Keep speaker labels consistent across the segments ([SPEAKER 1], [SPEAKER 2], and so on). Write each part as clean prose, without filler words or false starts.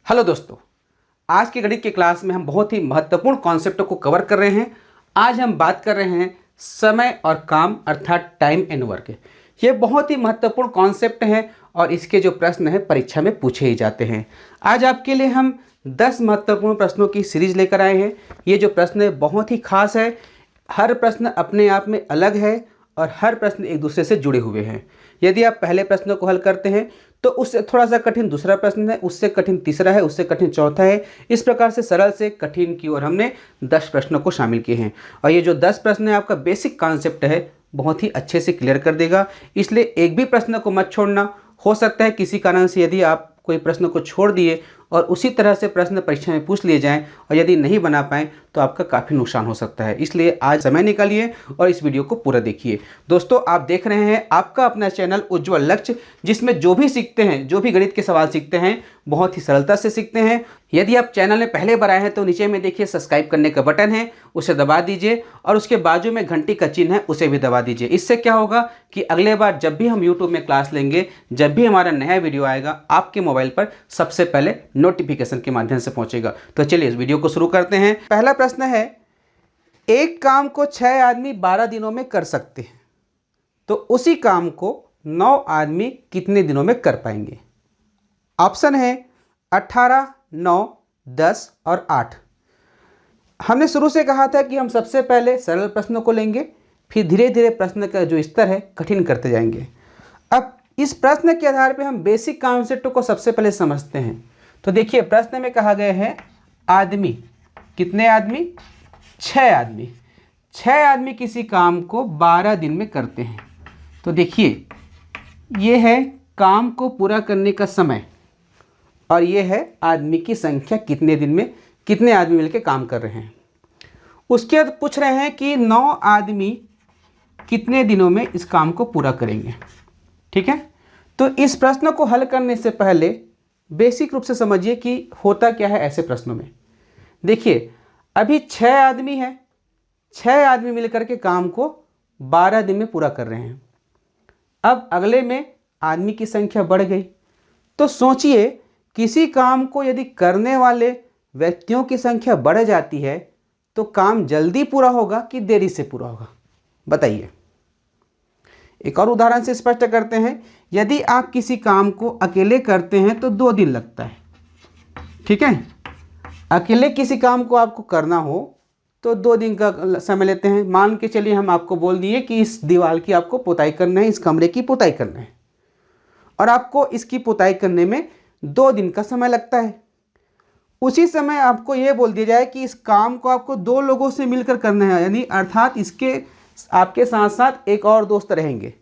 [SPEAKER 1] Hello दोस्तों, आज के गणित के क्लास में हम बहुत ही महत्वपूर्ण कॉन्सेप्टों को कवर कर रहे हैं। आज हम बात कर रहे हैं समय और काम अर्थात टाइम एंड वर्क। ये बहुत ही महत्वपूर्ण कॉन्सेप्ट है और इसके जो प्रश्न हैं परीक्षा में पूछे ही जाते हैं। आज आपके लिए हम 10 महत्वपूर्ण प्रश्नों की सीरीज लेकर आए हैं। ये जो प्रश्न है बहुत ही खास है। हर प्रश्न अपने आप में अलग है और हर प्रश्न एक दूसरे से जुड़े हुए हैं। यदि आप पहले प्रश्न को हल करते हैं तो उससे थोड़ा सा कठिन दूसरा प्रश्न है, उससे कठिन तीसरा है, उससे कठिन चौथा है। इस प्रकार से सरल से कठिन की ओर हमने 10 प्रश्नों को शामिल किए हैं और ये जो 10 प्रश्न है आपका बेसिक कॉन्सेप्ट है बहुत ही अच्छे से क्लियर कर देगा। इसलिए एक भी प्रश्न को मत छोड़ना। हो सकता है किसी कारण से यदि आप कोई प्रश्न को छोड़ दिए और उसी तरह से प्रश्न परीक्षा में पूछ लिए जाएं और यदि नहीं बना पाएँ तो आपका काफ़ी नुकसान हो सकता है। इसलिए आज समय निकालिए और इस वीडियो को पूरा देखिए। दोस्तों, आप देख रहे हैं आपका अपना चैनल उज्ज्वल लक्ष्य, जिसमें जो भी सीखते हैं, जो भी गणित के सवाल सीखते हैं बहुत ही सरलता से सीखते हैं। यदि आप चैनल में पहले बार आए हैं तो नीचे में देखिए सब्सक्राइब करने का बटन है, उसे दबा दीजिए और उसके बाजू में घंटी का चिन्ह है, उसे भी दबा दीजिए। इससे क्या होगा कि अगले बार जब भी हम यूट्यूब में क्लास लेंगे, जब भी हमारा नया वीडियो आएगा, आपके मोबाइल पर सबसे पहले नोटिफिकेशन के माध्यम से पहुंचेगा। तो चलिए इस वीडियो को शुरू करते हैं। पहला प्रश्न है, एक काम को 6 आदमी 12 दिनों में कर सकते हैं, तो उसी काम को 9 आदमी कितने दिनों में कर पाएंगे? ऑप्शन है 18, 9, 10 और 8। हमने शुरू से कहा था कि हम सबसे पहले सरल प्रश्नों को लेंगे, फिर धीरे धीरे प्रश्न का जो स्तर है कठिन करते जाएंगे। अब इस प्रश्न के आधार पर हम बेसिक कॉन्सेप्ट को सबसे पहले समझते हैं। तो देखिए, प्रश्न में कहा गया है आदमी, कितने आदमी? 6 आदमी। 6 आदमी किसी काम को 12 दिन में करते हैं। तो देखिए, ये है काम को पूरा करने का समय और ये है आदमी की संख्या, कितने दिन में कितने आदमी मिलकर काम कर रहे हैं। उसके बाद पूछ रहे हैं कि 9 आदमी कितने दिनों में इस काम को पूरा करेंगे। ठीक है, तो इस प्रश्न को हल करने से पहले बेसिक रूप से समझिए कि होता क्या है ऐसे प्रश्नों में। देखिए, अभी 6 आदमी हैं, 6 आदमी मिलकर के काम को 12 दिन में पूरा कर रहे हैं। अब अगले में आदमी की संख्या बढ़ गई, तो सोचिए किसी काम को यदि करने वाले व्यक्तियों की संख्या बढ़ जाती है तो काम जल्दी पूरा होगा कि देरी से पूरा होगा? बताइए। एक और उदाहरण से स्पष्ट करते हैं। यदि आप किसी काम को अकेले करते हैं तो 2 दिन लगता है। ठीक है, अकेले किसी काम को आपको करना हो तो 2 दिन का समय लेते हैं। मान के चलिए हम आपको बोल दिए कि इस दीवार की आपको पुताई करना है, इस कमरे की पुताई करना है और आपको इसकी पुताई करने में 2 दिन का समय लगता है। उसी समय आपको ये बोल दिया जाए कि इस काम को आपको 2 लोगों से मिलकर करना है, यानी अर्थात इसके आपके साथ साथ एक और दोस्त रहेंगे।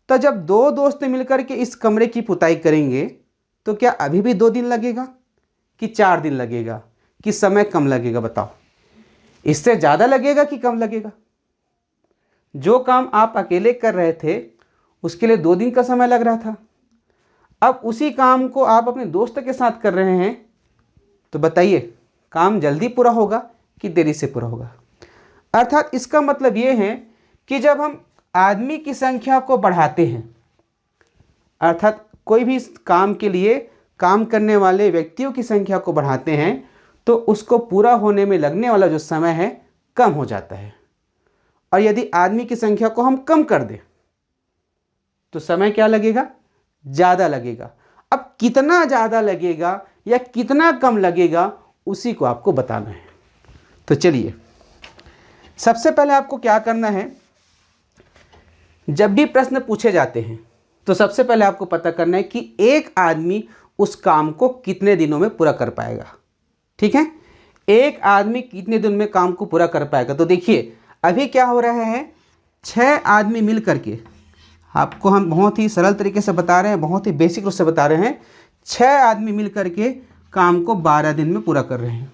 [SPEAKER 1] तो जब 2 दोस्त मिलकर के इस कमरे की पुताई करेंगे तो क्या अभी भी 2 दिन लगेगा कि 4 दिन लगेगा कि समय कम लगेगा? बताओ, इससे ज़्यादा लगेगा कि कम लगेगा? जो काम आप अकेले कर रहे थे उसके लिए 2 दिन का समय लग रहा था, अब उसी काम को आप अपने दोस्त के साथ कर रहे हैं, तो बताइए काम जल्दी पूरा होगा कि देरी से पूरा होगा? अर्थात इसका मतलब ये है कि जब हम आदमी की संख्या को बढ़ाते हैं, अर्थात कोई भी काम के लिए काम करने वाले व्यक्तियों की संख्या को बढ़ाते हैं, तो उसको पूरा होने में लगने वाला जो समय है कम हो जाता है। और यदि आदमी की संख्या को हम कम कर दें तो समय क्या लगेगा? ज़्यादा लगेगा। अब कितना ज़्यादा लगेगा या कितना कम लगेगा उसी को आपको बताना है। तो चलिए, सबसे पहले आपको क्या करना है, जब भी प्रश्न पूछे जाते हैं तो सबसे पहले आपको पता करना है कि एक आदमी उस काम को कितने दिनों में पूरा कर पाएगा। ठीक है, एक आदमी कितने दिन में काम को पूरा कर पाएगा? तो देखिए, अभी क्या हो रहा है, 6 आदमी मिल करके, आपको हम बहुत ही सरल तरीके से बता रहे हैं, बहुत ही बेसिक रूप से बता रहे हैं। 6 आदमी मिल करके काम को 12 दिन में पूरा कर रहे हैं।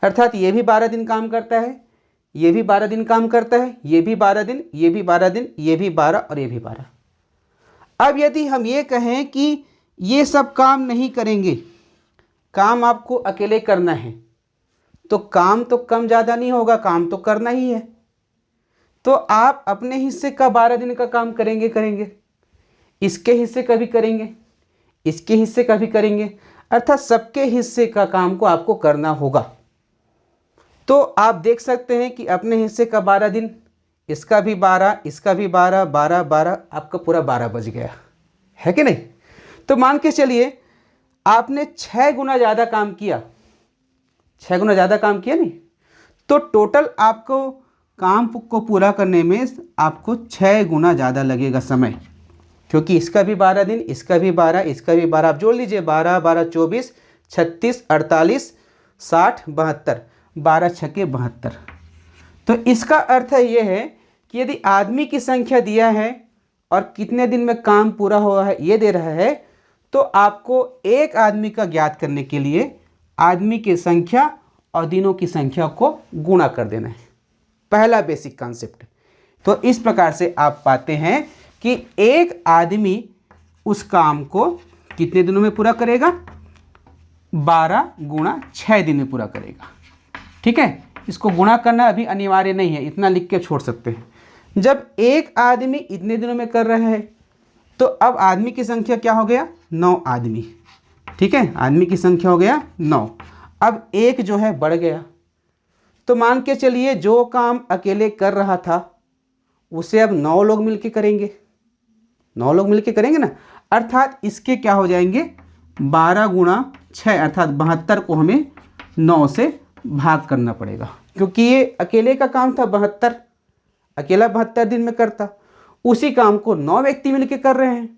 [SPEAKER 1] अर्थात ये भी 12 दिन काम करता है, ये भी 12 दिन काम करता है, ये भी 12 दिन, ये भी 12 दिन, ये भी 12 और ये भी 12। अब यदि हम ये कहें कि ये सब काम नहीं करेंगे, काम आपको अकेले करना है, तो काम तो कम ज़्यादा नहीं होगा, काम तो करना ही है। तो आप अपने हिस्से का 12 दिन का काम करेंगे, इसके हिस्से का भी करेंगे, इसके हिस्से का भी करेंगे। अर्थात सबके हिस्से का काम को आपको करना होगा। तो आप देख सकते हैं कि अपने हिस्से का 12 दिन, इसका भी 12, इसका भी 12, 12, 12, आपका पूरा 12 बज गया है कि नहीं। तो मान के चलिए आपने 6 गुना ज़्यादा काम किया, 6 गुना ज़्यादा काम किया नहीं, तो टोटल आपको काम को पूरा करने में आपको 6 गुना ज़्यादा लगेगा समय, क्योंकि इसका भी 12 दिन, इसका भी 12, इसका भी 12, आप जोड़ लीजिए 12, 12, 24, 36, 48, 60, 72, 12 छक्के 72। तो इसका अर्थ ये है कि यदि आदमी की संख्या दिया है और कितने दिन में काम पूरा हुआ है ये दे रहा है, तो आपको एक आदमी का ज्ञात करने के लिए आदमी की संख्या और दिनों की संख्या को गुणा कर देना है, पहला बेसिक कॉन्सेप्ट। तो इस प्रकार से आप पाते हैं कि एक आदमी उस काम को कितने दिनों में पूरा करेगा, 12 गुणा 6 दिन में पूरा करेगा। ठीक है, इसको गुणा करना अभी अनिवार्य नहीं है, इतना लिख के छोड़ सकते हैं। जब एक आदमी इतने दिनों में कर रहा है तो अब आदमी की संख्या क्या हो गया, 9 आदमी। ठीक है, आदमी की संख्या हो गया 9। अब एक जो है बढ़ गया, तो मान के चलिए जो काम अकेले कर रहा था उसे अब 9 लोग मिलके करेंगे, 9 लोग मिलके करेंगे ना, अर्थात इसके क्या हो जाएंगे 12 गुणा 6, अर्थात 72 को हमें 9 से भाग करना पड़ेगा, क्योंकि ये अकेले का काम था 72, अकेला 72 दिन में करता, उसी काम को 9 व्यक्ति मिलके कर रहे हैं,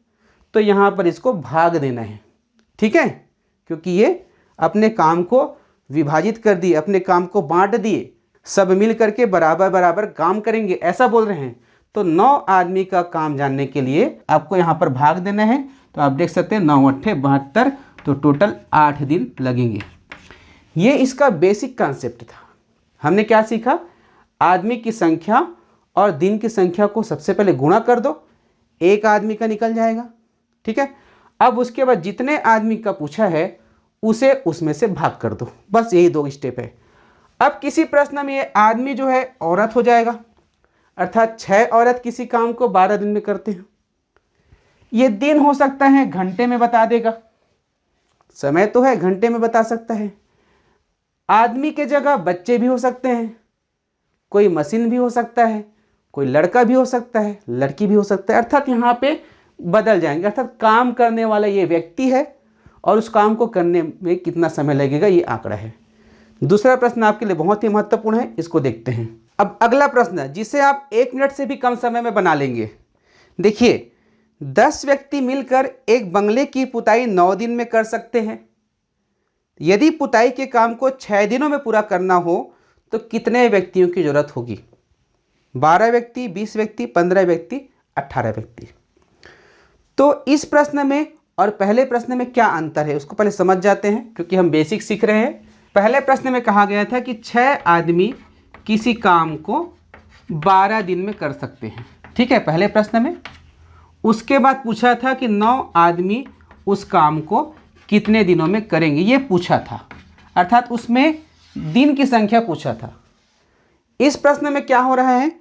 [SPEAKER 1] तो यहाँ पर इसको भाग देना है। ठीक है, क्योंकि ये अपने काम को विभाजित कर दिए, अपने काम को बांट दिए, सब मिल करके बराबर बराबर काम करेंगे ऐसा बोल रहे हैं। तो 9 आदमी का काम जानने के लिए आपको यहाँ पर भाग देना है। तो आप देख सकते हैं 9 अट्ठे 72, तो टोटल 8 दिन लगेंगे। ये इसका बेसिक कॉन्सेप्ट था। हमने क्या सीखा, आदमी की संख्या और दिन की संख्या को सबसे पहले गुणा कर दो, एक आदमी का निकल जाएगा। ठीक है, अब उसके बाद जितने आदमी का पूछा है उसे उसमें से भाग कर दो, बस यही 2 स्टेप है। अब किसी प्रश्न में ये आदमी जो है औरत हो जाएगा, अर्थात 6 औरत किसी काम को 12 दिन में करते हैं। ये दिन हो सकता है, घंटे में बता देगा, समय तो है घंटे में बता सकता है। आदमी के जगह बच्चे भी हो सकते हैं, कोई मशीन भी हो सकता है, कोई लड़का भी हो सकता है, लड़की भी हो सकता है, अर्थात यहाँ पे बदल जाएंगे। अर्थात काम करने वाला ये व्यक्ति है और उस काम को करने में कितना समय लगेगा ये आंकड़ा है। दूसरा प्रश्न आपके लिए बहुत ही महत्वपूर्ण है, इसको देखते हैं। अब अगला प्रश्न जिसे आप 1 मिनट से भी कम समय में बना लेंगे। देखिए 10 व्यक्ति मिलकर एक बंगले की पुताई 9 दिन में कर सकते हैं। यदि पुताई के काम को 6 दिनों में पूरा करना हो तो कितने व्यक्तियों की जरूरत होगी, 12 व्यक्ति, 20 व्यक्ति, 15 व्यक्ति, 18 व्यक्ति। तो इस प्रश्न में और पहले प्रश्न में क्या अंतर है उसको पहले समझ जाते हैं, क्योंकि हम बेसिक सीख रहे हैं। पहले प्रश्न में कहा गया था कि 6 आदमी किसी काम को 12 दिन में कर सकते हैं। ठीक है, पहले प्रश्न में। उसके बाद पूछा था कि 9 आदमी उस काम को कितने दिनों में करेंगे, ये पूछा था, अर्थात उसमें दिन की संख्या पूछा था। इस प्रश्न में क्या हो रहा है,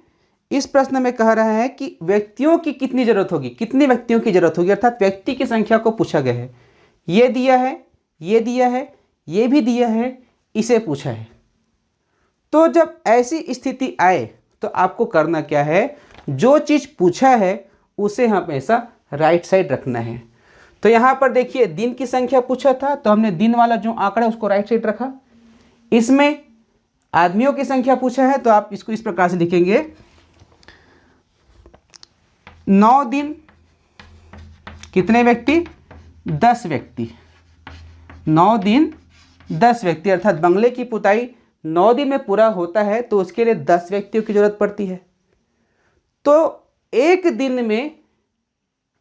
[SPEAKER 1] इस प्रश्न में कह रहा है कि व्यक्तियों की कितनी जरूरत होगी, कितने व्यक्तियों की जरूरत होगी, अर्थात व्यक्ति की संख्या को पूछा गया है। ये दिया है, ये दिया है, ये भी दिया है, इसे पूछा है। तो जब ऐसी स्थिति आए तो आपको करना क्या है, जो चीज़ पूछा है उसे हमेशा राइट साइड रखना है। तो यहाँ पर देखिए दिन की संख्या पूछा था तो हमने दिन वाला जो आंकड़ा है उसको राइट साइड रखा। इसमें आदमियों की संख्या पूछा है तो आप इसको इस प्रकार से लिखेंगे, 9 दिन कितने व्यक्ति, 10 व्यक्ति, 9 दिन 10 व्यक्ति, अर्थात बंगले की पुताई 9 दिन में पूरा होता है तो उसके लिए 10 व्यक्तियों की जरूरत पड़ती है। तो एक दिन में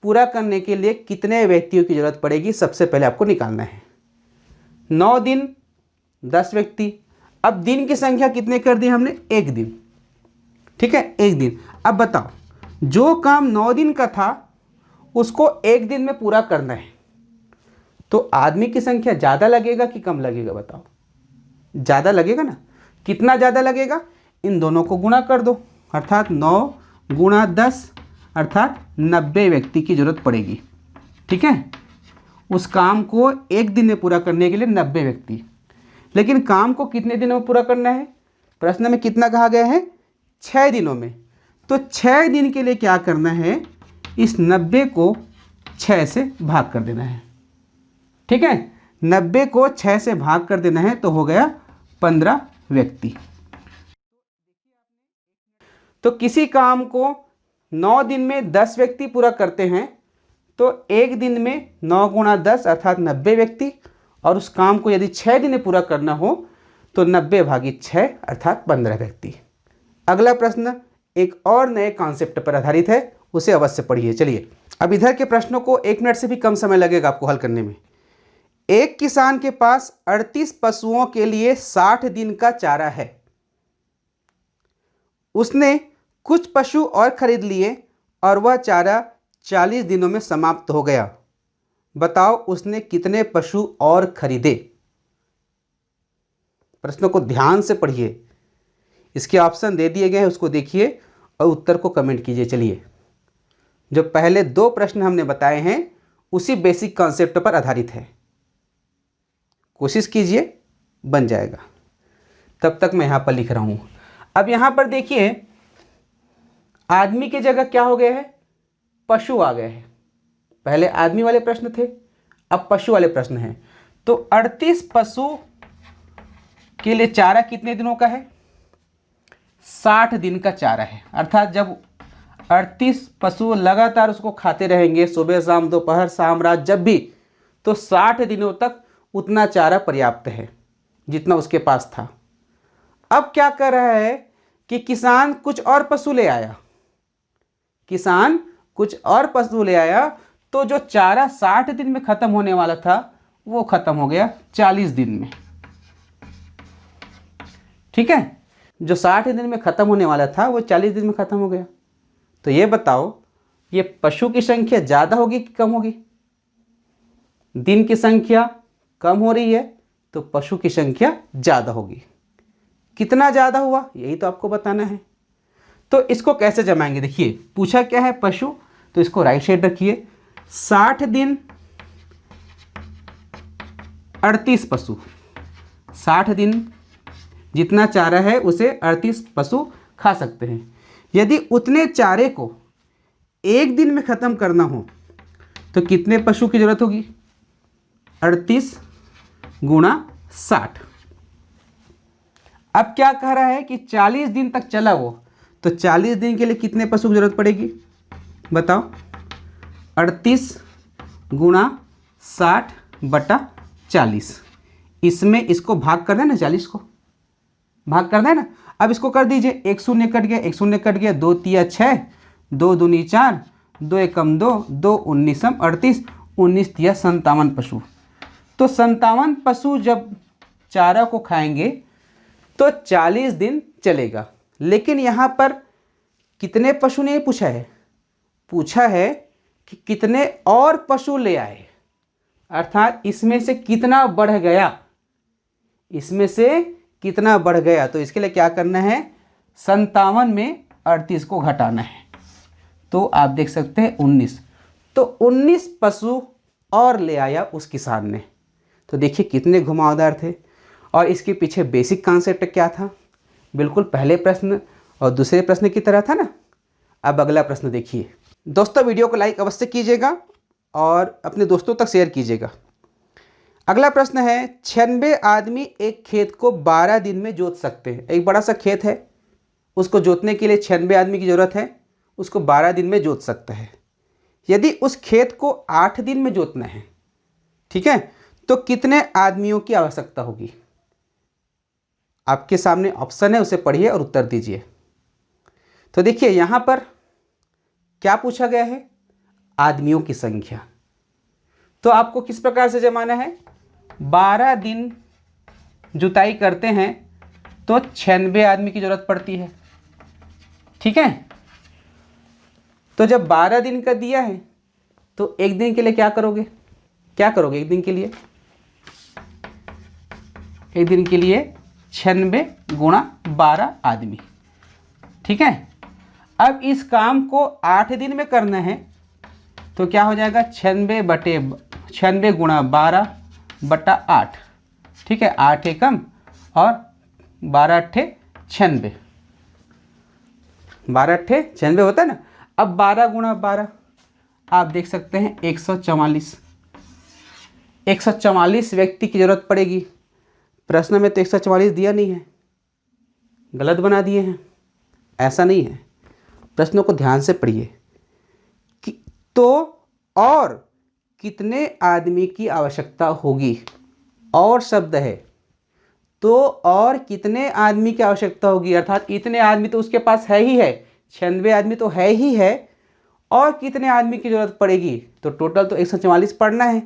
[SPEAKER 1] पूरा करने के लिए कितने व्यक्तियों की जरूरत पड़ेगी सबसे पहले आपको निकालना है। 9 दिन 10 व्यक्ति, अब दिन की संख्या कितने कर दी हमने, एक दिन। ठीक है, एक दिन। अब बताओ जो काम 9 दिन का था उसको एक दिन में पूरा करना है तो आदमी की संख्या ज़्यादा लगेगा कि कम लगेगा, बताओ। ज़्यादा लगेगा ना। कितना ज़्यादा लगेगा, इन दोनों को गुणा कर दो, अर्थात 9 गुणा 10 अर्थात 90 व्यक्ति की जरूरत पड़ेगी। ठीक है, उस काम को एक दिन में पूरा करने के लिए 90 व्यक्ति। लेकिन काम को कितने दिनों में पूरा करना है? प्रश्न में कितना कहा गया है? 6 दिनों में। तो 6 दिन के लिए क्या करना है? इस 90 को 6 से भाग कर देना है। ठीक है, 90 को 6 से भाग कर देना है तो हो गया 15 व्यक्ति। तो किसी काम को 9 दिन में 10 व्यक्ति पूरा करते हैं तो एक दिन में 9 गुणा 10 अर्थात 90 व्यक्ति, और उस काम को यदि 6 दिन में पूरा करना हो तो 90 भागी 6 अर्थात 15 व्यक्ति। अगला प्रश्न एक और नए कॉन्सेप्ट पर आधारित है, उसे अवश्य पढ़िए। चलिए, अब इधर के प्रश्नों को 1 मिनट से भी कम समय लगेगा आपको हल करने में। एक किसान के पास 38 पशुओं के लिए 60 दिन का चारा है। उसने कुछ पशु और खरीद लिए और वह चारा 40 दिनों में समाप्त हो गया। बताओ उसने कितने पशु और खरीदे? प्रश्नों को ध्यान से पढ़िए, इसके ऑप्शन दे दिए गए हैं, उसको देखिए और उत्तर को कमेंट कीजिए। चलिए, जो पहले 2 प्रश्न हमने बताए हैं उसी बेसिक कॉन्सेप्ट पर आधारित है। कोशिश कीजिए, बन जाएगा। तब तक मैं यहाँ पर लिख रहा हूँ। अब यहाँ पर देखिए, आदमी की जगह क्या हो गया है? पशु आ गए हैं। पहले आदमी वाले प्रश्न थे, अब पशु वाले प्रश्न हैं। तो 38 पशु के लिए चारा कितने दिनों का है? 60 दिन का चारा है। अर्थात जब 38 पशु लगातार उसको खाते रहेंगे, सुबह शाम दोपहर शाम रात जब भी, तो 60 दिनों तक उतना चारा पर्याप्त है जितना उसके पास था। अब क्या कर रहा है कि किसान कुछ और पशु ले आया। किसान कुछ और पशु ले आया तो जो चारा 60 दिन में खत्म होने वाला था वो खत्म हो गया 40 दिन में। ठीक है, जो 60 दिन में खत्म होने वाला था वो 40 दिन में खत्म हो गया। तो ये बताओ, ये पशु की संख्या ज़्यादा होगी कि कम होगी? दिन की संख्या कम हो रही है तो पशु की संख्या ज़्यादा होगी। कितना ज़्यादा हुआ यही तो आपको बताना है। तो इसको कैसे जमाएंगे? देखिए, पूछा क्या है? पशु। तो इसको राइट साइड रखिए। 60 दिन 38 पशु, 60 दिन जितना चारा है उसे 38 पशु खा सकते हैं। यदि उतने चारे को एक दिन में ख़त्म करना हो तो कितने पशु की ज़रूरत होगी? 38 गुणा 60। अब क्या कह रहा है कि 40 दिन तक चला वो, तो 40 दिन के लिए कितने पशु की जरूरत पड़ेगी? बताओ। 38 गुणा 60 बटा 40। इसमें इसको भाग करना है ना, 40 को भाग करना है ना। अब इसको कर दीजिए, 1 शून्य कट गया, 1 शून्य कट गया, 2 तिया 6, 2 दूनी 4, 2 एकम 2, 2 19 38, 19 तिया 57 पशु। तो 57 पशु जब चारा को खाएंगे तो 40 दिन चलेगा। लेकिन यहाँ पर कितने पशु नहीं पूछा है, पूछा है कि कितने और पशु ले आए, अर्थात इसमें से कितना बढ़ गया, इसमें से कितना बढ़ गया। तो इसके लिए क्या करना है? 57 में 38 को घटाना है। तो आप देख सकते हैं 19। तो 19 पशु और ले आया उस किसान ने। तो देखिए कितने घुमावदार थे। और इसके पीछे बेसिक कॉन्सेप्ट क्या था? बिल्कुल पहले प्रश्न और दूसरे प्रश्न की तरह था ना। अब अगला प्रश्न देखिए। दोस्तों, वीडियो को लाइक अवश्य कीजिएगा और अपने दोस्तों तक शेयर कीजिएगा। अगला प्रश्न है, 96 आदमी एक खेत को 12 दिन में जोत सकते हैं। एक बड़ा सा खेत है, उसको जोतने के लिए 96 आदमी की ज़रूरत है, उसको 12 दिन में जोत सकता है। यदि उस खेत को 8 दिन में जोतना है, ठीक है, तो कितने आदमियों की आवश्यकता होगी? आपके सामने ऑप्शन है, उसे पढ़िए और उत्तर दीजिए। तो देखिए यहाँ पर क्या पूछा गया है? आदमियों की संख्या। तो आपको किस प्रकार से जमाना है? 12 दिन जुताई करते हैं तो 96 आदमी की जरूरत पड़ती है, ठीक है। तो जब 12 दिन का दिया है तो एक दिन के लिए क्या करोगे? क्या करोगे एक दिन के लिए? एक दिन के लिए 96 गुणा 12 आदमी, ठीक है। अब इस काम को 8 दिन में करना है तो क्या हो जाएगा? 96 बटे 96 गुणा 12/8, ठीक है, 8 एकम और 12 अट्ठे 96, 12 अट्ठे 96 होता है ना। अब 12 गुणा 12 आप देख सकते हैं 144, 144 व्यक्ति की जरूरत पड़ेगी। प्रश्न में तो 144 दिया नहीं है, गलत बना दिए हैं, ऐसा नहीं है। प्रश्नों को ध्यान से पढ़िए कि तो और कितने आदमी की आवश्यकता होगी, और शब्द है, तो और कितने आदमी की आवश्यकता होगी, अर्थात इतने आदमी तो उसके पास है ही है, 96 आदमी तो है ही है, और कितने आदमी की जरूरत पड़ेगी, तो टोटल तो 144 पढ़ना है,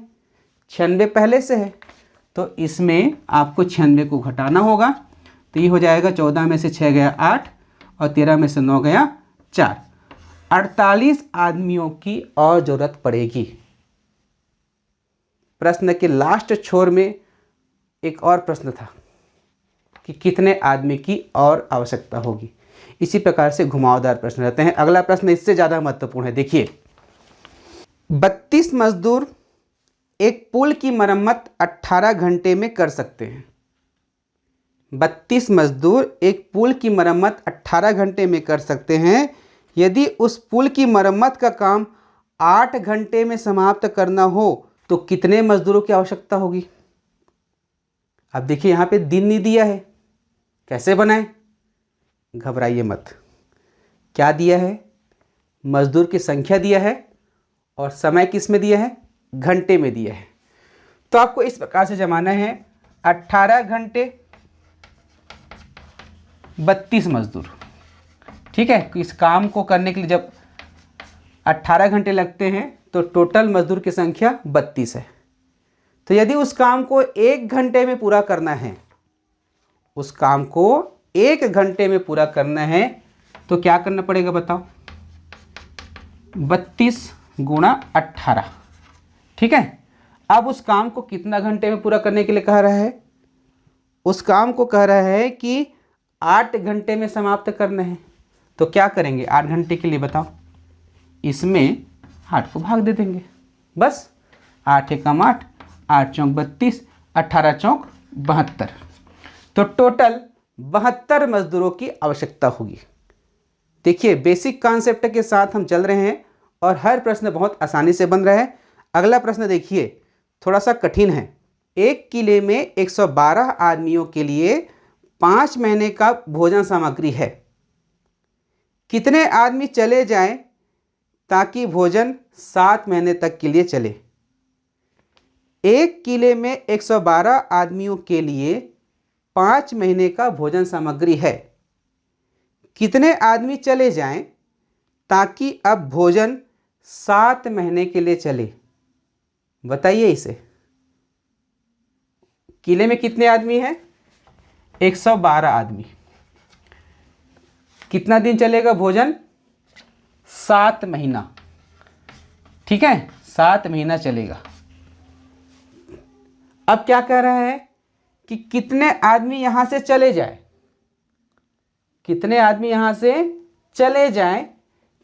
[SPEAKER 1] 96 पहले से है, तो इसमें आपको 96 को घटाना होगा। तो ये हो जाएगा 14 में से 6 गया 8 और 13 में से 9 गया 4, 48 आदमियों की और जरूरत पड़ेगी। प्रश्न के लास्ट छोर में एक और प्रश्न था कि कितने आदमी की और आवश्यकता होगी। इसी प्रकार से घुमावदार प्रश्न रहते हैं। अगला प्रश्न इससे ज़्यादा महत्वपूर्ण है, देखिए 32 मजदूर एक पुल की मरम्मत 18 घंटे में कर सकते हैं। 32 मजदूर एक पुल की मरम्मत 18 घंटे में कर सकते हैं। यदि उस पुल की मरम्मत का काम 8 घंटे में समाप्त करना हो तो कितने मजदूरों की आवश्यकता होगी। अब देखिए यहाँ पे दिन नहीं दिया है, कैसे बनाएं, घबराइए मत। क्या दिया है, मजदूर की संख्या दिया है और समय किस में दिया है, घंटे में दिया है। तो आपको इस प्रकार से जमाना है 18 घंटे 32 मजदूर, ठीक है। इस काम को करने के लिए जब 18 घंटे लगते हैं तो टोटल मजदूर की संख्या 32 है। तो यदि उस काम को 1 घंटे में पूरा करना है, उस काम को 1 घंटे में पूरा करना है तो क्या करना पड़ेगा बताओ, 32 गुणा 18, ठीक है। अब उस काम को कितना घंटे में पूरा करने के लिए कह रहा है, उस काम को कह रहा है कि 8 घंटे में समाप्त करना है। तो क्या करेंगे 8 घंटे के लिए बताओ, इसमें 8 को भाग दे देंगे, बस 8 एकम 8, 8 चौक 32, 18 चौक 72। तो टोटल 72 मजदूरों की आवश्यकता होगी। देखिए बेसिक कॉन्सेप्ट के साथ हम चल रहे हैं और हर प्रश्न बहुत आसानी से बन रहा है। अगला प्रश्न देखिए, थोड़ा सा कठिन है। एक किले में 112 आदमियों के लिए 5 महीने का भोजन सामग्री है। कितने आदमी चले जाएं ताकि भोजन 7 महीने तक के लिए चले। एक किले में 112 आदमियों के लिए 5 महीने का भोजन सामग्री है। कितने आदमी चले जाएं ताकि अब भोजन 7 महीने के लिए चले, बताइए इसे। किले में कितने आदमी हैं, 112 आदमी। कितना दिन चलेगा भोजन, 7 महीना, ठीक है, 7 महीना चलेगा। अब क्या कह रहा है कि कितने आदमी यहां से चले जाए, कितने आदमी यहां से चले जाएं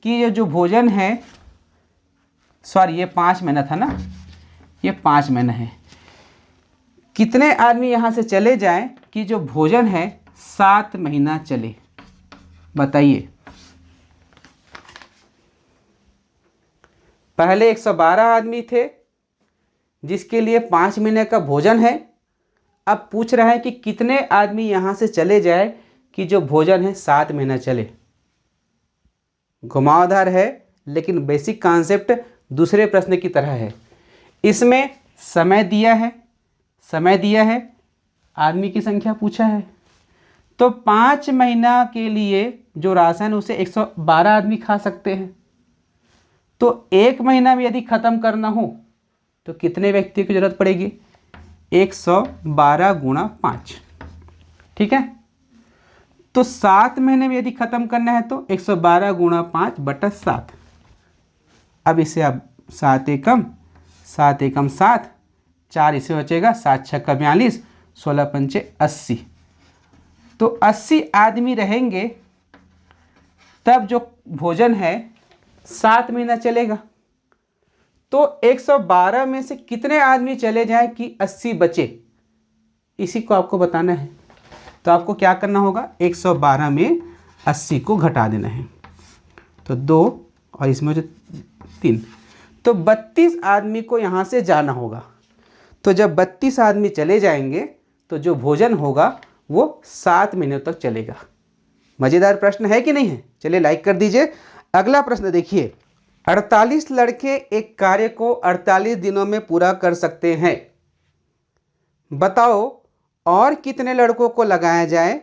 [SPEAKER 1] कि ये जो भोजन है, सॉरी ये 5 महीना था ना, ये 5 महीना है। कितने आदमी यहां से चले जाएं कि जो भोजन है 7 महीना चले, बताइए। पहले 112 आदमी थे जिसके लिए 5 महीने का भोजन है। अब पूछ रहा है कि कितने आदमी यहां से चले जाए कि जो भोजन है 7 महीना चले। घुमावदार है लेकिन बेसिक कॉन्सेप्ट दूसरे प्रश्न की तरह है। इसमें समय दिया है, समय दिया है, आदमी की संख्या पूछा है। तो 5 महीना के लिए जो राशन उसे 112 आदमी खा सकते हैं। तो 1 महीना में यदि ख़त्म करना हो तो कितने व्यक्तियों की जरूरत पड़ेगी, 112 गुणा 5, ठीक है। तो 7 महीने में यदि ख़त्म करना है तो 112 गुणा 5/7। अब इसे आप 7 एकम 7, 4 इसे बचेगा, 7 छक्का 42, 16 पंचे 80। तो 80 आदमी रहेंगे तब जो भोजन है 7 महीना चलेगा। तो 112 में से कितने आदमी चले जाएं कि 80 बचे, इसी को आपको बताना है। तो आपको क्या करना होगा, 112 में 80 को घटा देना है, तो 2 और इसमें जो 3, तो 32 आदमी को यहाँ से जाना होगा। तो जब 32 आदमी चले जाएंगे तो जो भोजन होगा वो 7 महीनों तक चलेगा। मज़ेदार प्रश्न है कि नहीं है? चलिए लाइक कर दीजिए। अगला प्रश्न देखिए, 48 लड़के एक कार्य को 48 दिनों में पूरा कर सकते हैं। बताओ और कितने लड़कों को लगाया जाए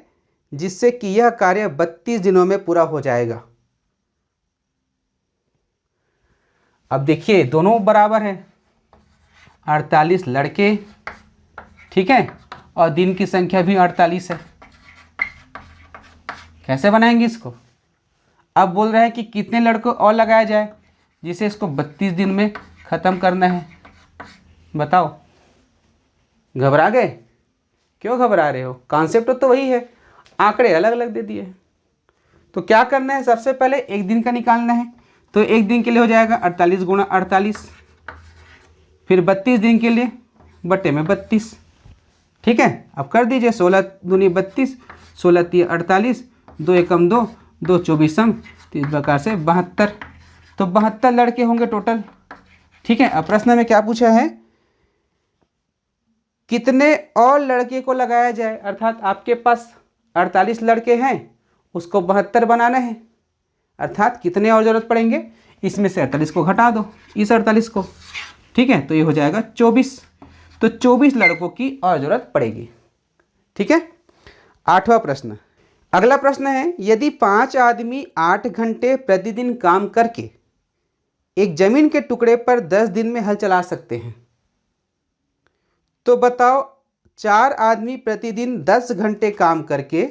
[SPEAKER 1] जिससे कि यह कार्य 32 दिनों में पूरा हो जाएगा। अब देखिए दोनों बराबर है, 48 लड़के, ठीक है, और दिन की संख्या भी 48 है। कैसे बनाएंगे इसको? अब बोल रहे हैं कि कितने लड़कों और लगाया जाए जिसे इसको 32 दिन में ख़त्म करना है। बताओ, घबरा गए? क्यों घबरा रहे हो? कॉन्सेप्ट तो वही है, आंकड़े अलग अलग दे दिए। तो क्या करना है, सबसे पहले एक दिन का निकालना है। तो एक दिन के लिए हो जाएगा 48 गुणा 48, फिर 32 दिन के लिए बटे में 32, ठीक है। अब कर दीजिए, 16 दूनी 32, 16 3 48, 2 एकम 2, 2 24, तो इस प्रकार से 72। तो 72 लड़के होंगे टोटल, ठीक है। अब प्रश्न में क्या पूछा है, कितने और लड़के को लगाया जाए, अर्थात आपके पास 48 लड़के हैं, उसको 72 बनाना है, अर्थात कितने और ज़रूरत पड़ेंगे, इसमें से 48 को घटा दो, इस 48 को, ठीक है। तो ये हो जाएगा 24, तो 24 लड़कों की और ज़रूरत पड़ेगी, ठीक है। 8वां प्रश्न, अगला प्रश्न है, यदि 5 आदमी 8 घंटे प्रतिदिन काम करके एक जमीन के टुकड़े पर 10 दिन में हल चला सकते हैं, तो बताओ 4 आदमी प्रतिदिन 10 घंटे काम करके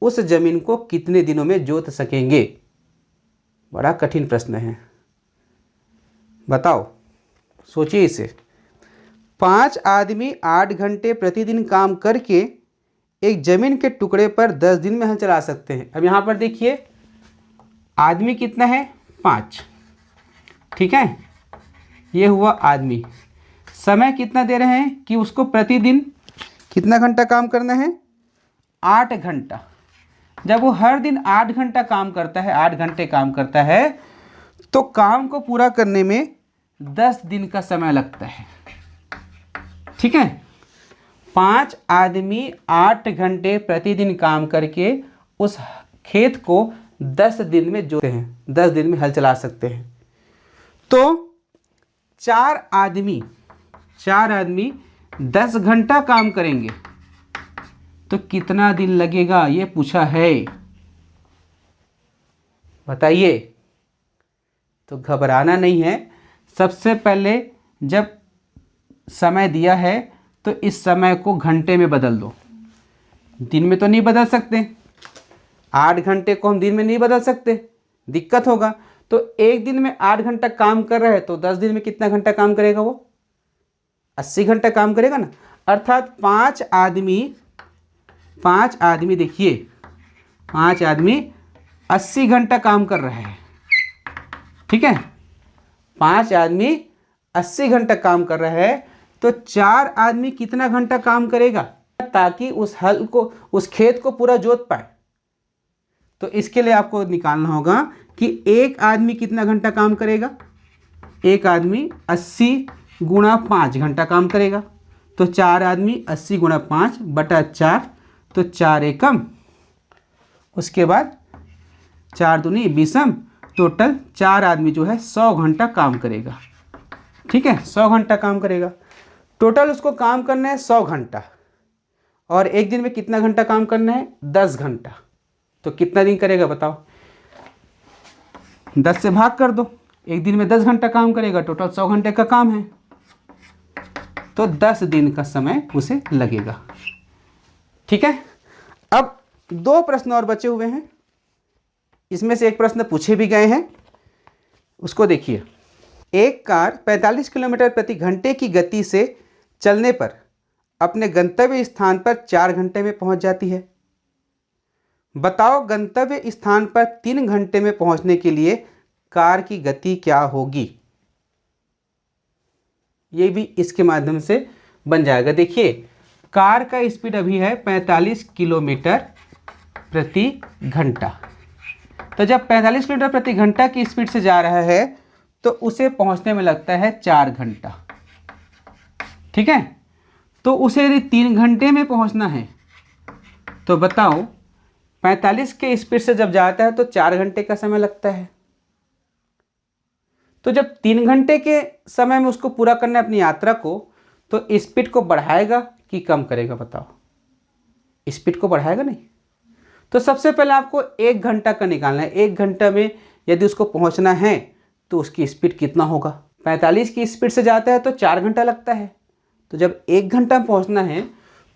[SPEAKER 1] उस जमीन को कितने दिनों में जोत सकेंगे। बड़ा कठिन प्रश्न है, बताओ, सोचिए इसे। 5 आदमी 8 घंटे प्रतिदिन काम करके एक जमीन के टुकड़े पर 10 दिन में हल चला सकते हैं। अब यहाँ पर देखिए, आदमी कितना है, 5, ठीक है, ये हुआ आदमी। समय कितना दे रहे हैं कि उसको प्रतिदिन कितना घंटा काम करना है, 8 घंटा। जब वो हर दिन 8 घंटा काम करता है, 8 घंटे काम करता है, तो काम को पूरा करने में 10 दिन का समय लगता है, ठीक है। 5 आदमी 8 घंटे प्रतिदिन काम करके उस खेत को 10 दिन में जोतते हैं, 10 दिन में हल चला सकते हैं। तो 4 आदमी 10 घंटा काम करेंगे तो कितना दिन लगेगा, ये पूछा है, बताइए। तो घबराना नहीं है, सबसे पहले जब समय दिया है तो इस समय को घंटे में बदल दो। दिन में तो नहीं बदल सकते, 8 घंटे को हम दिन में नहीं बदल सकते, दिक्कत होगा। तो एक दिन में 8 घंटा काम कर रहा है तो 10 दिन में कितना घंटा काम करेगा, वो 80 घंटा काम करेगा ना। अर्थात 5 आदमी देखिए, 5 आदमी 80 घंटा काम कर रहे हैं, ठीक है। 5 आदमी 80 घंटा काम कर रहे हैं, तो 4 आदमी कितना घंटा काम करेगा ताकि उस हल को, उस खेत को पूरा जोत पाए। तो इसके लिए आपको निकालना होगा कि एक आदमी कितना घंटा काम करेगा, एक आदमी 80 गुणा 5 घंटा काम करेगा। तो 4 आदमी 80 गुणा 5 बटा 4, तो 4 एकम, उसके बाद 4 दूनी 20, टोटल 4 आदमी जो है 100 घंटा काम करेगा, ठीक है, 100 घंटा काम करेगा। टोटल उसको काम करना है 100 घंटा, और एक दिन में कितना घंटा काम करना है, 10 घंटा। तो कितना दिन करेगा बताओ, 10 से भाग कर दो, एक दिन में 10 घंटा काम करेगा, टोटल 100 घंटे का काम है, तो 10 दिन का समय उसे लगेगा, ठीक है। अब 2 प्रश्न और बचे हुए हैं, इसमें से एक प्रश्न पूछे भी गए हैं, उसको देखिए। एक कार 45 किलोमीटर प्रति घंटे की गति से चलने पर अपने गंतव्य स्थान पर 4 घंटे में पहुंच जाती है। बताओ गंतव्य स्थान पर 3 घंटे में पहुंचने के लिए कार की गति क्या होगी। ये भी इसके माध्यम से बन जाएगा। देखिए कार का स्पीड अभी है 45 किलोमीटर प्रति घंटा। तो जब 45 किलोमीटर प्रति घंटा की स्पीड से जा रहा है तो उसे पहुंचने में लगता है 4 घंटा। ठीक है, तो उसे यदि 3 घंटे में पहुंचना है तो बताओ 45 के स्पीड से जब जाता है तो 4 घंटे का समय लगता है। तो जब 3 घंटे के समय में उसको पूरा करना है अपनी यात्रा को, तो स्पीड को बढ़ाएगा कि कम करेगा? बताओ, स्पीड को बढ़ाएगा नहीं। तो सबसे पहले आपको 1 घंटा का निकालना है। 1 घंटा में यदि उसको पहुंचना है तो उसकी स्पीड कितना होगा? 45 की स्पीड से जाता है तो 4 घंटा लगता है। तो जब 1 घंटा में पहुंचना है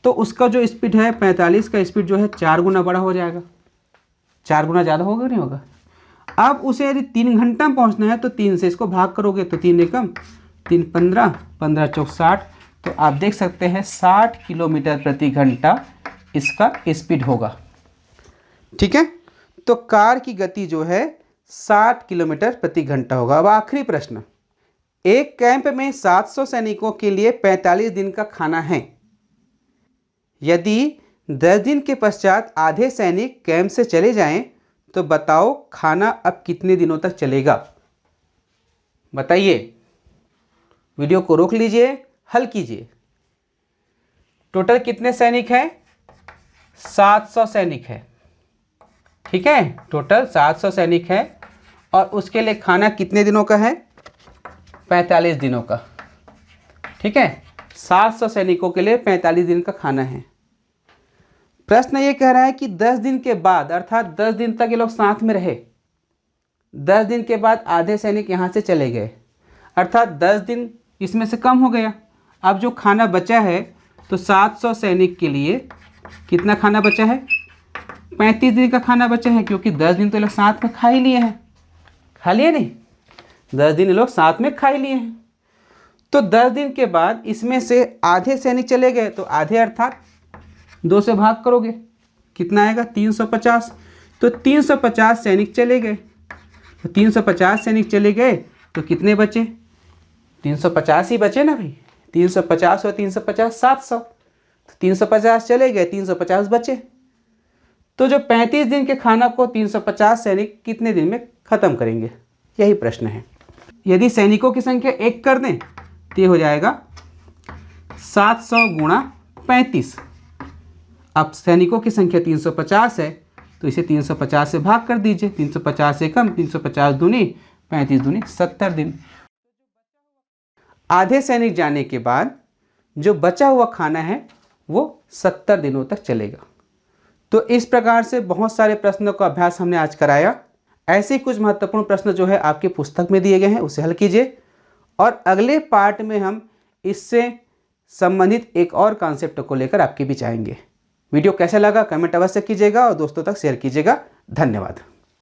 [SPEAKER 1] तो उसका जो स्पीड है 45 का स्पीड जो है 4 गुना बड़ा हो जाएगा। 4 गुना ज़्यादा होगा नहीं होगा? अब उसे यदि 3 घंटा में पहुंचना है तो 3 से इसको भाग करोगे तो 3 एकम 3 15, 15 चौक 60। तो आप देख सकते हैं 60 किलोमीटर प्रति घंटा इसका स्पीड होगा। ठीक है, तो कार की गति जो है 60 किलोमीटर प्रति घंटा होगा। अब आखिरी प्रश्न, एक कैंप में 700 सैनिकों के लिए 45 दिन का खाना है। यदि 10 दिन के पश्चात आधे सैनिक कैंप से चले जाएं तो बताओ खाना अब कितने दिनों तक चलेगा? बताइए। वीडियो को रोक लीजिए, हल कीजिए। टोटल कितने सैनिक हैं? 700 सैनिक है। ठीक है, टोटल 700 सैनिक है और उसके लिए खाना कितने दिनों का है? 45 दिनों का। ठीक है, 700 सैनिकों के लिए 45 दिन का खाना है। प्रश्न ये कह रहा है कि 10 दिन के बाद, अर्थात 10 दिन तक ये लोग साथ में रहे, 10 दिन के बाद आधे सैनिक यहाँ से चले गए, अर्थात 10 दिन इसमें से कम हो गया। अब जो खाना बचा है तो 700 सैनिक के लिए कितना खाना बचा है? 35 दिन का खाना बचा है, क्योंकि 10 दिन तो ये लोग साथ में खा ही लिए हैं। खा लिए नहीं? 10 दिन ये लोग साथ में खा ही लिए हैं। तो 10 दिन के बाद इसमें से आधे सैनिक चले गए, तो आधे अर्थात 2 से भाग करोगे, कितना आएगा? 350। तो 350 सैनिक चले गए। तो 350 सैनिक चले गए तो कितने बचे? 350 ही बचे ना भाई। 350 और 350 700। तो 350 चले गए, 350 बचे। तो जो 35 दिन के खाना को 350 सैनिक कितने दिन में ख़त्म करेंगे? यही प्रश्न है। यदि सैनिकों की संख्या 1 कर दें तो ये हो जाएगा 700 गुणा 35। अब सैनिकों की संख्या 350 है तो इसे 350 से भाग कर दीजिए। 350 से कम, 350 दूनी 35 दूनी 70 दिन। आधे सैनिक जाने के बाद जो बचा हुआ खाना है वो 70 दिनों तक चलेगा। तो इस प्रकार से बहुत सारे प्रश्नों का अभ्यास हमने आज कराया। ऐसे कुछ महत्वपूर्ण प्रश्न जो है आपकी पुस्तक में दिए गए हैं, उसे हल कीजिए और अगले पार्ट में हम इससे संबंधित एक और कॉन्सेप्ट को लेकर आपके बीच आएंगे। वीडियो कैसा लगा कमेंट अवश्य कीजिएगा और दोस्तों तक शेयर कीजिएगा। धन्यवाद।